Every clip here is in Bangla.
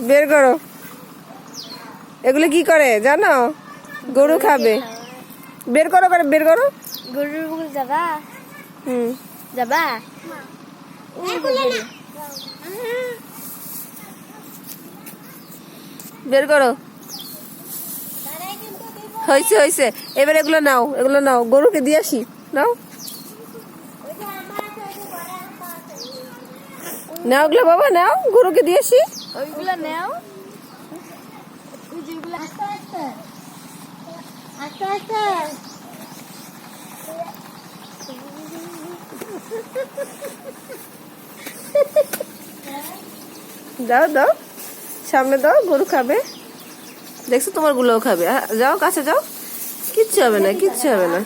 বের করো। এগুলো কি করে জানো? গরু খাবে। বের করো, বের করো। গরুর বুকে যাবা? যাবা? বের করো। হয়েছে হয়েছে, এবার এগুলো নাও, এগুলো নাও, গরুকে দিয়ে আসি। নাও নাও ওগুলো বাবা, নাও, গরুকে দিয়ে আসি। ওইগুলো নাও। দাও দাও, সামনে দাও, গরু খাবে। দেখছো তোমার গুলোও খাবে। যাও কাছে যাও, কিচ্ছু হবে না, কিচ্ছু হবে না।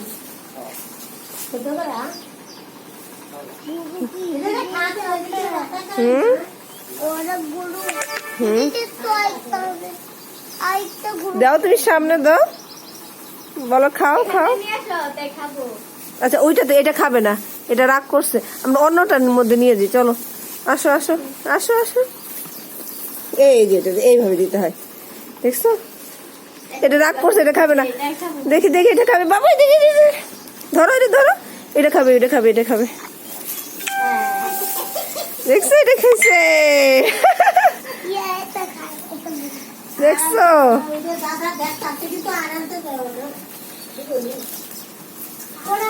দাও, তুমি সামনে দাও, বলো খাও খাও। আচ্ছা ওইটাতে, এটা খাবে না, এটা রাগ করছে। আমরা অন্যটার মধ্যে নিয়ে যাই, চলো আসো আসো আসো আসো। এই যে এটা এইভাবে দিতে হয়, দেখছো? এটা রাগ করছে, এটা খাবে না। দেখি দেখি, এটা খাবে বাবা, দেখি ধরো, এটা ধরো, এটা খাবে, এটা খাবে, এটা খাবে। দেখছো, এটা খেয়েছে। দেখছো? ওরা